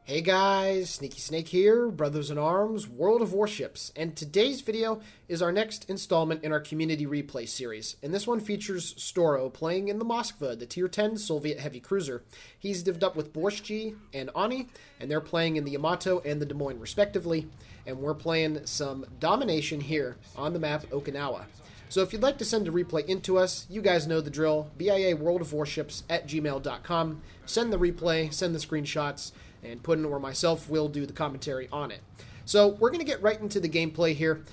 Hey guys, Sneaky Snake here, Brothers in Arms, World of Warships, and today's video is our next installment in our community replay series, and this one features Storo playing in the Moskva, the Tier 10 Soviet heavy cruiser. He's divvied up with Borschi and Ani, and they're playing in the Yamato and the Des Moines respectively, and we're playing some domination here on the map Okinawa. So if you'd like to send a replay into us, you guys know the drill, BIAworldofwarships at gmail.com. Send the replay, send the screenshots, and put in where myself will do the commentary on it. So we're going to get right into the gameplay here.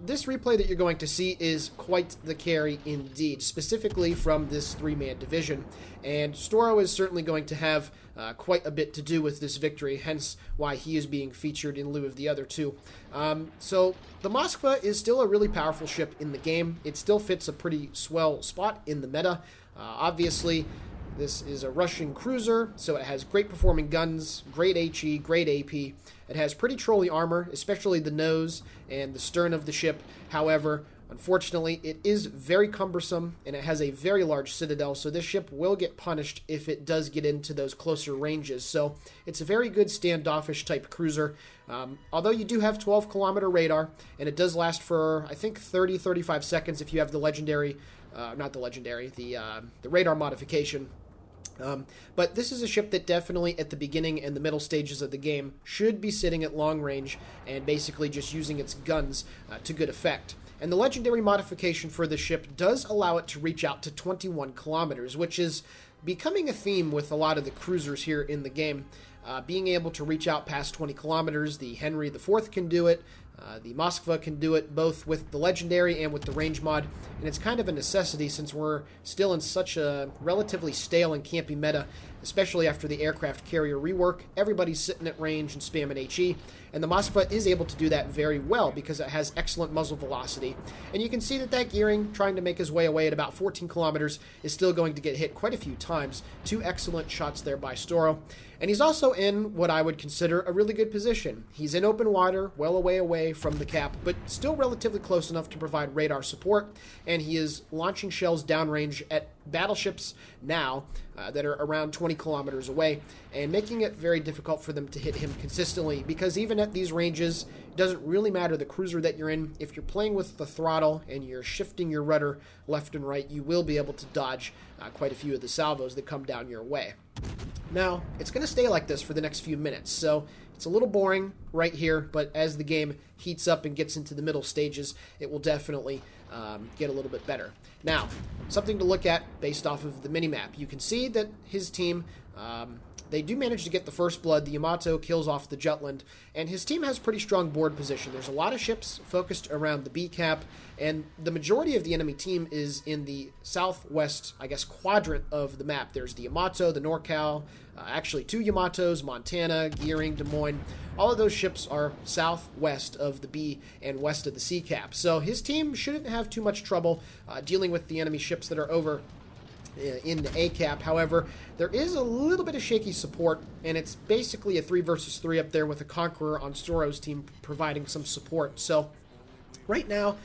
This replay that you're going to see is quite the carry indeed, specifically from this three-man division. And Storo is certainly going to have quite a bit to do with this victory, hence why he is being featured in lieu of the other two. So the Moskva is still a really powerful ship in the game. It still fits a pretty swell spot in the meta. Obviously, this is a Russian cruiser, so it has great performing guns, great HE, great AP. It has pretty trolly armor, especially the nose and the stern of the ship. However, unfortunately, it is very cumbersome, and it has a very large citadel, so this ship will get punished if it does get into those closer ranges. So it's a very good standoffish type cruiser. Although you do have 12-kilometer radar, and it does last for, I think, 30-35 seconds if you have the legendary, the radar modification. But this is a ship that definitely at the beginning and the middle stages of the game should be sitting at long range and basically just using its guns to good effect. And the legendary modification for the ship does allow it to reach out to 21 kilometers, which is becoming a theme with a lot of the cruisers here in the game. Being able to reach out past 20 kilometers, the Henry IV can do it, the Moskva can do it, both with the legendary and with the range mod, and it's kind of a necessity since we're still in such a relatively stale and campy meta, especially after the aircraft carrier rework. Everybody's sitting at range and spamming HE, and the Moskva is able to do that very well because it has excellent muzzle velocity. And you can see that that gearing, trying to make his way away at about 14 kilometers, is still going to get hit quite a few times. Two excellent shots there by Storo. And he's also in what I would consider a really good position. He's in open water, well away from the cap, but still relatively close enough to provide radar support, and he is launching shells downrange at battleships now that are around 20 kilometers away, and making it very difficult for them to hit him consistently, because even at these ranges, it doesn't really matter the cruiser that you're in. If you're playing with the throttle and you're shifting your rudder left and right, you will be able to dodge quite a few of the salvos that come down your way. Now, it's going to stay like this for the next few minutes, so it's a little boring right here, but as the game heats up and gets into the middle stages, it will definitely get a little bit better. Now, something to look at based off of the minimap. You can see that his team, they do manage to get the first blood. The Yamato kills off the Jutland, and his team has pretty strong board position. There's a lot of ships focused around the B cap, and the majority of the enemy team is in the southwest, I guess, quadrant of the map. There's the Yamato, the NorCal, actually two Yamatos, Montana, Gearing, Des Moines. All of those ships are southwest of the B and west of the C cap. So his team shouldn't have too much trouble dealing with the enemy ships that are over in the A cap. However, there is a little bit of shaky support, and it's basically a 3 versus 3 up there with a Conqueror on Storo's team providing some support. So right now,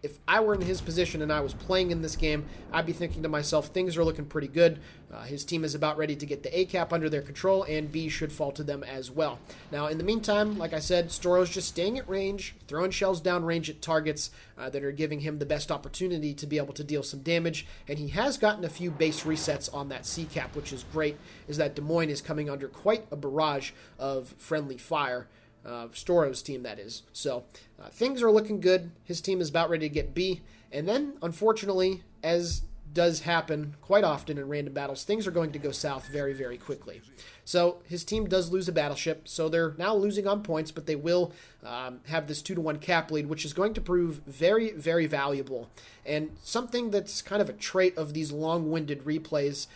if I were in his position and I was playing in this game, I'd be thinking to myself, things are looking pretty good. His team is about ready to get the A cap under their control, and B should fall to them as well. Now, in the meantime, like I said, Storo's just staying at range, throwing shells down range at targets that are giving him the best opportunity to be able to deal some damage, and he has gotten a few base resets on that C cap, which is great, is that Des Moines is coming under quite a barrage of friendly fire. Storo's team, that is. So things are looking good. His team is about ready to get B. And then, unfortunately, as does happen quite often in random battles, things are going to go south very, very quickly. So his team does lose a battleship, so they're now losing on points, but they will have this 2-to-1 cap lead, which is going to prove very, very valuable. And something that's kind of a trait of these long-winded replays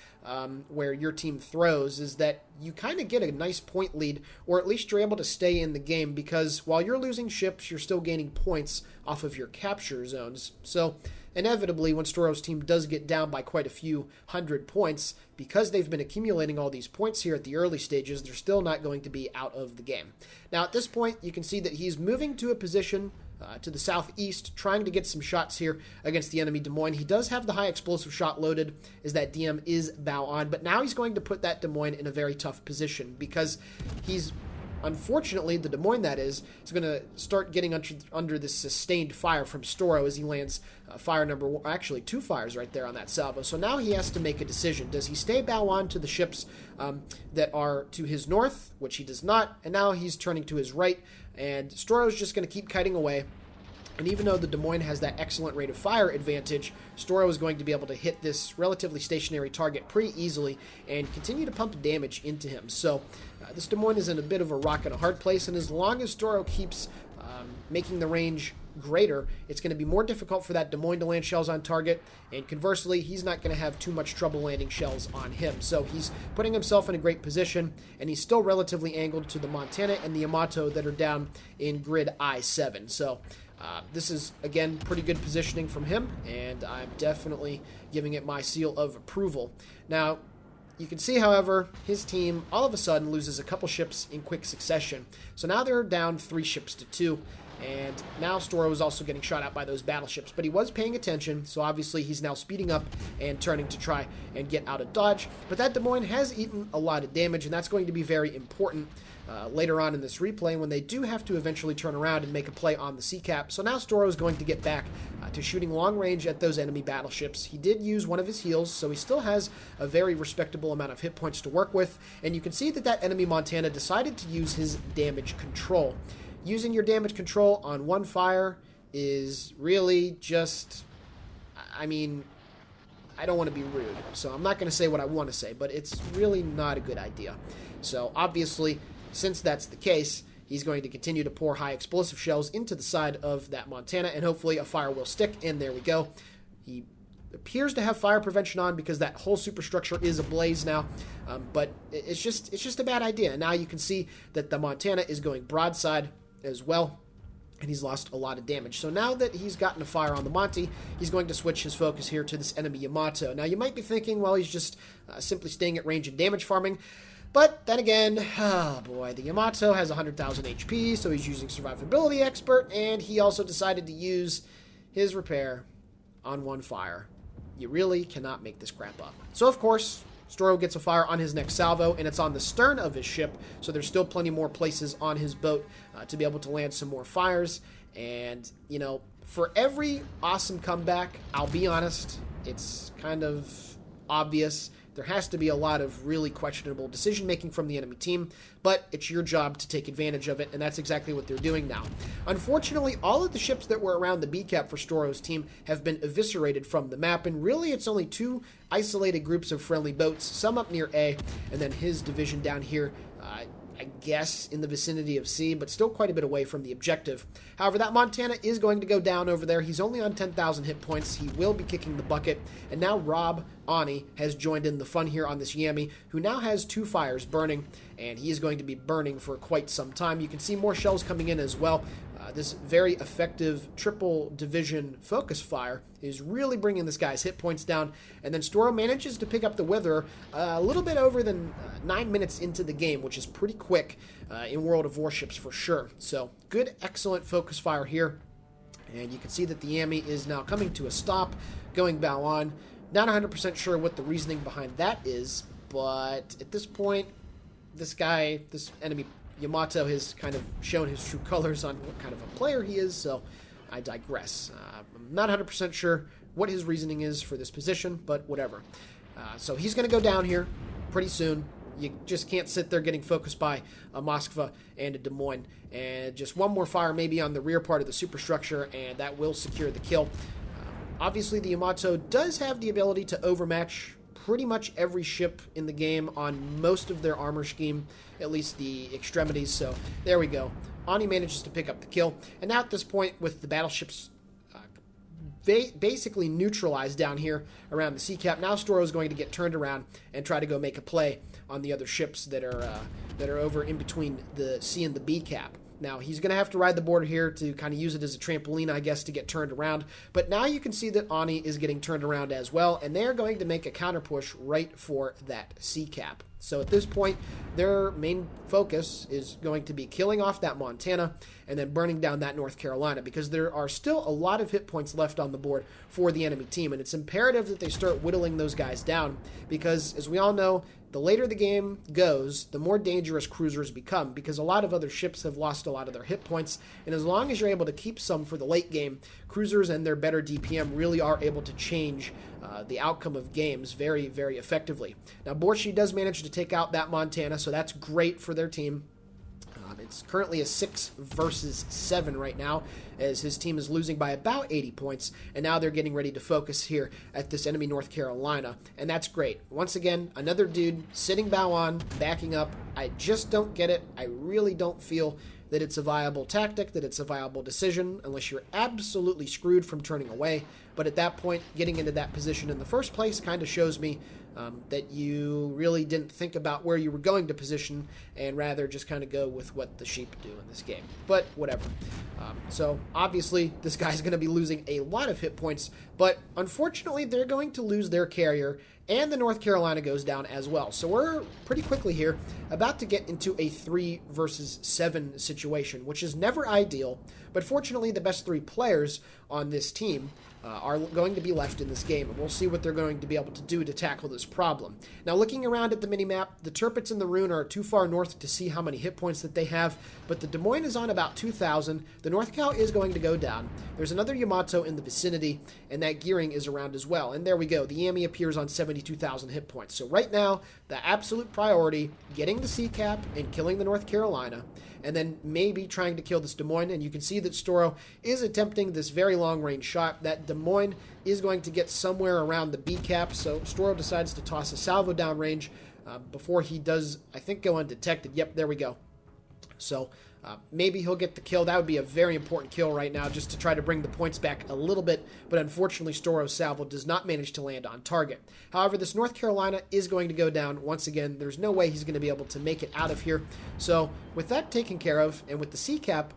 where your team throws is that you kind of get a nice point lead, or at least you're able to stay in the game, because while you're losing ships, you're still gaining points off of your capture zones. So inevitably, when Storo's team does get down by quite a few hundred points, because they've been accumulating all these points here at the early stages, they're still not going to be out of the game. Now, at this point, you can see that he's moving to a position to the southeast, trying to get some shots here against the enemy Des Moines. He does have the high explosive shot loaded, as that DM is bow on, but now he's going to put that Des Moines in a very tough position because he's, unfortunately, the Des Moines that is going to start getting under this sustained fire from Storo as he lands fire number one, actually 2 fires right there on that salvo. So now he has to make a decision. Does he stay bow on to the ships that are to his north, which he does not, and now he's turning to his right, and Storo's just going to keep kiting away. And even though the Des Moines has that excellent rate of fire advantage, Storo is going to be able to hit this relatively stationary target pretty easily and continue to pump damage into him. So this Des Moines is in a bit of a rock and a hard place, and as long as Storo keeps making the range greater, it's going to be more difficult for that Des Moines to land shells on target, and conversely, he's not going to have too much trouble landing shells on him. So he's putting himself in a great position, and he's still relatively angled to the Montana and the Yamato that are down in grid I-7. So this is, again, pretty good positioning from him, and I'm definitely giving it my seal of approval. Now, you can see, however, his team all of a sudden loses a couple ships in quick succession. So now they're down 3 ships to 2, and now Storo is also getting shot at by those battleships. But he was paying attention, so obviously he's now speeding up and turning to try and get out of dodge. But that Des Moines has eaten a lot of damage, and that's going to be very important later on in this replay when they do have to eventually turn around and make a play on the C-cap. So now Storo is going to get back to shooting long range at those enemy battleships. He did use one of his heals, so he still has a very respectable amount of hit points to work with, and you can see that that enemy Montana decided to use his damage control. Using your damage control on one fire is really just, I mean, I don't want to be rude, so I'm not going to say what I want to say, but it's really not a good idea. So obviously, since that's the case, he's going to continue to pour high explosive shells into the side of that Montana, and hopefully a fire will stick, and there we go. He appears to have fire prevention on because that whole superstructure is ablaze now, but it's just a bad idea. And now you can see that the Montana is going broadside as well, and he's lost a lot of damage. So now that he's gotten a fire on the Monty, he's going to switch his focus here to this enemy Yamato. Now you might be thinking, well, he's just simply staying at range and damage farming. But then again, oh boy, the Yamato has 100,000 HP, so he's using Survivability Expert, and he also decided to use his repair on one fire. You really cannot make this crap up. So of course, Storo gets a fire on his next salvo, and it's on the stern of his ship, so there's still plenty more places on his boat to be able to land some more fires. And, you know, for every awesome comeback, I'll be honest, it's kind of obvious. There has to be a lot of really questionable decision-making from the enemy team, but it's your job to take advantage of it, and that's exactly what they're doing now. Unfortunately, all of the ships that were around the B-cap for Storo's team have been eviscerated from the map, and really it's only 2 isolated groups of friendly boats, some up near A, and then his division down here, I guess, in the vicinity of C, but still quite a bit away from the objective. However, that Montana is going to go down over there. He's only on 10,000 hit points. He will be kicking the bucket. And now Rob Ani has joined in the fun here on this Yami, who now has 2 fires burning, and he is going to be burning for quite some time. You can see more shells coming in as well. This very effective triple division focus fire is really bringing this guy's hit points down, and then Storo manages to pick up the Wither a little bit over than 9 minutes into the game, which is pretty quick in World of Warships for sure. So good, excellent focus fire here, and you can see that the Yami is now coming to a stop, going bow on. Not 100% sure what the reasoning behind that is, but at this point, this enemy Yamato has kind of shown his true colors on what kind of a player he is, so I digress. I'm not 100% sure what his reasoning is for this position, but whatever. So he's going to go down here pretty soon. You just can't sit there getting focused by a Moskva and a Des Moines. And just one more fire maybe on the rear part of the superstructure, and that will secure the kill. Obviously, the Yamato does have the ability to overmatch pretty much every ship in the game on most of their armor scheme, at least the extremities, so there we go. Ani manages to pick up the kill, and now at this point, with the battleships basically neutralized down here around the C-cap, now Storo is going to get turned around and try to go make a play on the other ships that are over in between the C and the B-cap. Now, he's going to have to ride the border here to kind of use it as a trampoline, I guess, to get turned around. But now you can see that Ani is getting turned around as well, and they're going to make a counter push right for that C-cap. So at this point, their main focus is going to be killing off that Montana and then burning down that North Carolina, because there are still a lot of hit points left on the board for the enemy team, and it's imperative that they start whittling those guys down, because as we all know, the later the game goes, the more dangerous cruisers become, because a lot of other ships have lost a lot of their hit points, and as long as you're able to keep some for the late game, cruisers and their better DPM really are able to change the outcome of games very, very effectively. Now, Borshi does manage to take out that Montana, so that's great for their team. It's currently a 6 versus 7 right now, as his team is losing by about 80 points, and now they're getting ready to focus here at this enemy North Carolina, and that's great. Once again, another dude sitting bow on, backing up. I just don't get it. I really don't feel that it's a viable tactic, that it's a viable decision, unless you're absolutely screwed from turning away. But at that point, getting into that position in the first place kind of shows me that you really didn't think about where you were going to position, and rather just kind of go with what the sheep do in this game. But whatever. So obviously, this guy's going to be losing a lot of hit points, but unfortunately, they're going to lose their carrier, and the North Carolina goes down as well. So we're pretty quickly here about to get into a 3 versus 7 situation, which is never ideal, but fortunately, the best 3 players on this team are going to be left in this game, and we'll see what they're going to be able to do to tackle this problem. Now, looking around at the minimap, the Tirpitz and the Rune are too far north to see how many hit points that they have, but the Des Moines is on about 2,000. The North Cal is going to go down. There's another Yamato in the vicinity, and that gearing is around as well. And there we go. The Yami appears on 72,000 hit points. So right now, the absolute priority, getting the C cap and killing the North Carolina, and then maybe trying to kill this Des Moines. And you can see that Storo is attempting this very long-range shot. That Des Moines is going to get somewhere around the B cap, so Storo decides to toss a salvo downrange before he does, I think, go undetected. Yep, there we go. So maybe he'll get the kill. That would be a very important kill right now, just to try to bring the points back a little bit, but unfortunately Storo's salvo does not manage to land on target. However, this North Carolina is going to go down once again. There's no way he's going to be able to make it out of here. So with that taken care of, and with the C cap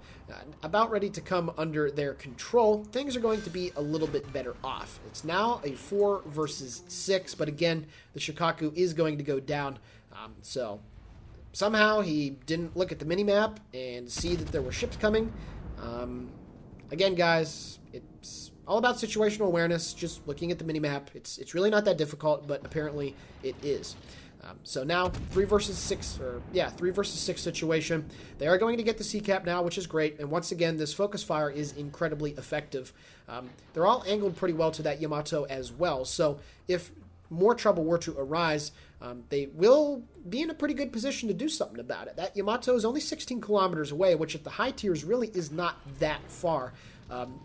about ready to come under their control, things are going to be a little bit better off. It's now a 4 versus 6, but again, the Shikaku is going to go down. So somehow he didn't look at the minimap and see that there were ships coming. Again, guys, it's all about situational awareness, just looking at the minimap. It's really not that difficult, but apparently it is. So now, 3 versus 6 situation. They are going to get the C cap now, which is great. And once again, this focus fire is incredibly effective. They're all angled pretty well to that Yamato as well. So if more trouble were to arise, they will be in a pretty good position to do something about it. That Yamato is only 16 kilometers away, which at the high tiers really is not that far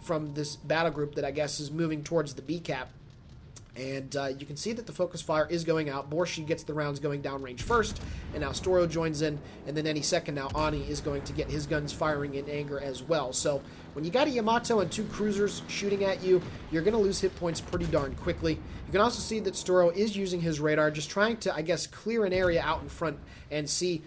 from this battle group that I guess is moving towards the B cap. And you can see that the focus fire is going out. Borshi gets the rounds going downrange first, and now Storo joins in, and then any second now Ani is going to get his guns firing in anger as well. So when you got a Yamato and 2 cruisers shooting at you, you're going to lose hit points pretty darn quickly. You can also see that Storo is using his radar, just trying to, I guess, clear an area out in front and see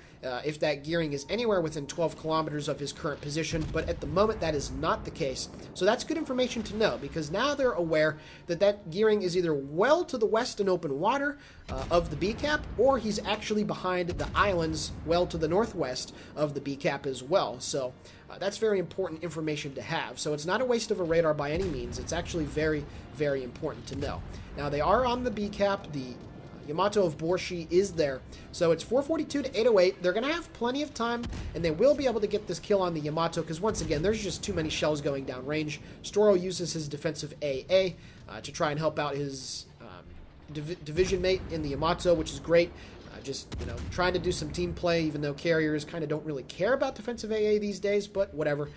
if that gearing is anywhere within 12 kilometers of his current position, but at the moment that is not the case. So that's good information to know, because now they're aware that that gearing is either well to the west in open water of the B cap, or he's actually behind the islands well to the northwest of the B cap as well. So that's very important information to have. So it's not a waste of a radar by any means. It's actually very, very important to know. Now they are on the B cap. The Yamato of Borshi is there. So it's 442 to 808. They're going to have plenty of time, and they will be able to get this kill on the Yamato, because once again, there's just too many shells going down range. Storo uses his defensive AA to try and help out his division mate in the Yamato, which is great. Just, trying to do some team play, even though carriers kind of don't really care about defensive AA these days, but whatever.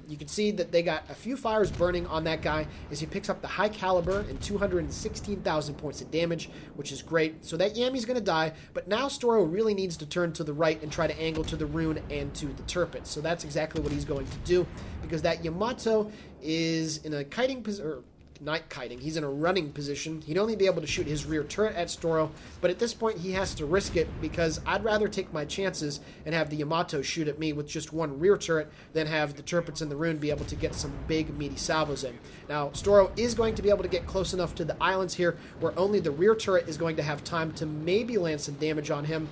You can see that they got a few fires burning on that guy as he picks up the high caliber and 216,000 points of damage, which is great. So that Yami's going to die, but now Storo really needs to turn to the right and try to angle to the Rune and to the Tirpitz. So that's exactly what he's going to do, because that Yamato is in a kiting position, night kiting. He's in a running position. He'd only be able to shoot his rear turret at Storo, but at this point he has to risk it because I'd rather take my chances and have the Yamato shoot at me with just one rear turret than have the Tirpitz and the Rune be able to get some big meaty salvos in. Now, Storo is going to be able to get close enough to the islands here where only the rear turret is going to have time to maybe land some damage on him.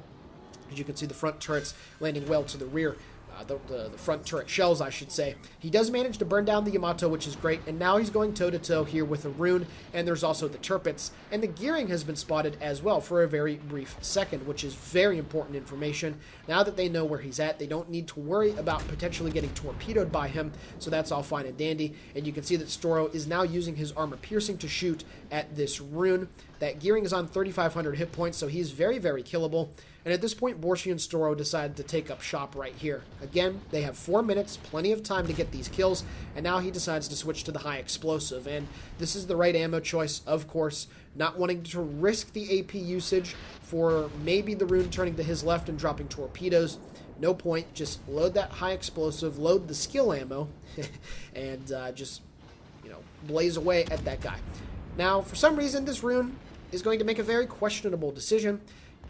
As you can see, the front turret's landing well to the rear. The front turret shells, I should say. He does manage to burn down the Yamato, which is great, and now he's going toe-to-toe here with a Rune, and there's also the Tirpitz, and the gearing has been spotted as well for a very brief second, which is very important information. Now that they know where he's at, they don't need to worry about potentially getting torpedoed by him, so that's all fine and dandy, and you can see that Storo is now using his armor piercing to shoot at this Rune. That gearing is on 3,500 hit points, so he's very, very killable. And at this point, Borshi and Storo decide to take up shop right here. Again, they have 4 minutes, plenty of time to get these kills, and now he decides to switch to the high explosive. And this is the right ammo choice, of course, not wanting to risk the AP usage for maybe the Rune turning to his left and dropping torpedoes. No point, just load that high explosive, load the skill ammo, and just, blaze away at that guy. Now, for some reason, this Rune is going to make a very questionable decision.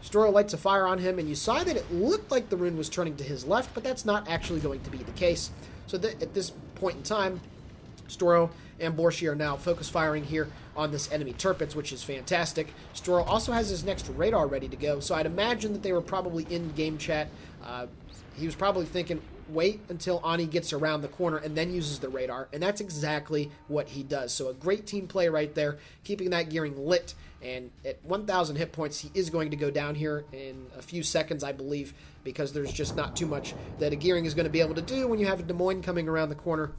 Storo lights a fire on him, and you saw that it looked like the Rune was turning to his left, but that's not actually going to be the case. So at this point in time, Storo and Borshi are now focus firing here on this enemy Tirpitz, which is fantastic. Storo also has his next radar ready to go, so I'd imagine that they were probably in game chat. He was probably thinking, wait until Ani gets around the corner and then uses the radar, and that's exactly what he does. So a great team play right there, keeping that gearing lit, and at 1,000 hit points, he is going to go down here in a few seconds, I believe, because there's just not too much that a gearing is going to be able to do when you have a Des Moines coming around the corner,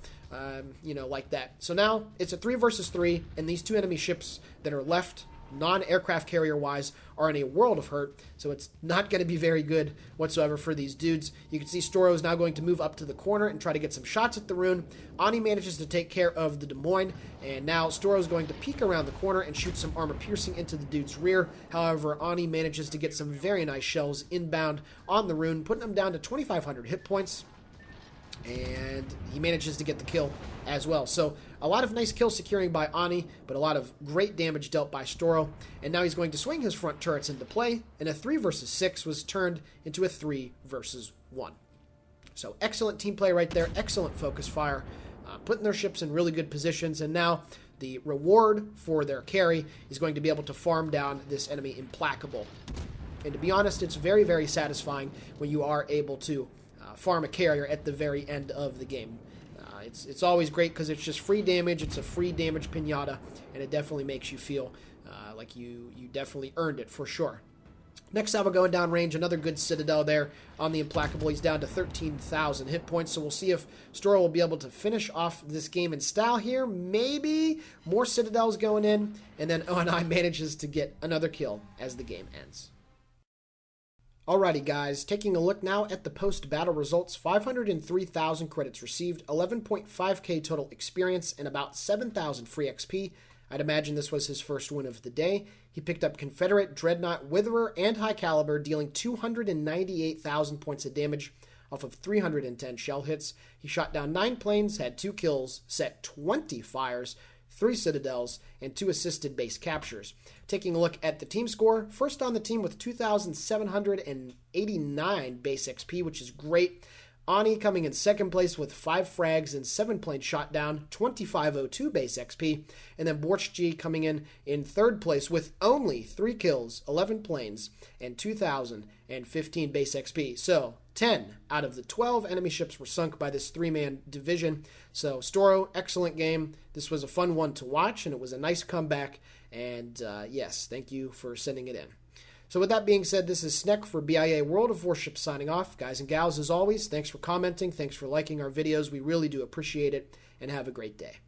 like that. So now it's a 3 versus 3, and these two enemy ships that are left, non-aircraft carrier-wise, are in a world of hurt, so it's not going to be very good whatsoever for these dudes. You can see Storo is now going to move up to the corner and try to get some shots at the Rune. Ani manages to take care of the Des Moines, and now Storo is going to peek around the corner and shoot some armor piercing into the dude's rear. However, Ani manages to get some very nice shells inbound on the Rune, putting him down to 2,500 hit points. And he manages to get the kill as well. So a lot of nice kill securing by Ani, but a lot of great damage dealt by Storo. And now he's going to swing his front turrets into play, and a 3 versus 6 was turned into a 3 versus 1. So excellent team play right there, excellent focus fire, putting their ships in really good positions, and now the reward for their carry is going to be able to farm down this enemy Implacable. And to be honest, it's very, very satisfying when you are able to farm a carrier at the very end of the game. It's always great because it's just free damage. It's a free damage pinata, and it definitely makes you feel like you definitely earned it for sure. Next up, we're going down range. Another good Citadel there on the Implacable. He's down to 13,000 hit points, so we'll see if Storo will be able to finish off this game in style here. Maybe more Citadels going in, and then ONI manages to get another kill as the game ends. Alrighty guys, taking a look now at the post-battle results. 503,000 credits received, 11.5k total experience, and about 7,000 free XP. I'd imagine this was his first win of the day. He picked up Confederate, Dreadnought, Witherer, and High Caliber, dealing 298,000 points of damage off of 310 shell hits. He shot down 9 planes, had 2 kills, set 20 fires, 3 Citadels, and 2 assisted base captures. Taking a look at the team score, first on the team with 2,789 base XP, which is great. Ani coming in second place with 5 frags and 7 planes shot down, 2,502 base XP. And then Borchi coming in third place with only 3 kills, 11 planes, and 2,015 base XP. So 10 out of the 12 enemy ships were sunk by this 3-man division. So Storo, excellent game. This was a fun one to watch, and it was a nice comeback. And yes, thank you for sending it in. So with that being said, this is Sneck for BIA World of Warships signing off. Guys and gals, as always, thanks for commenting. Thanks for liking our videos. We really do appreciate it, and have a great day.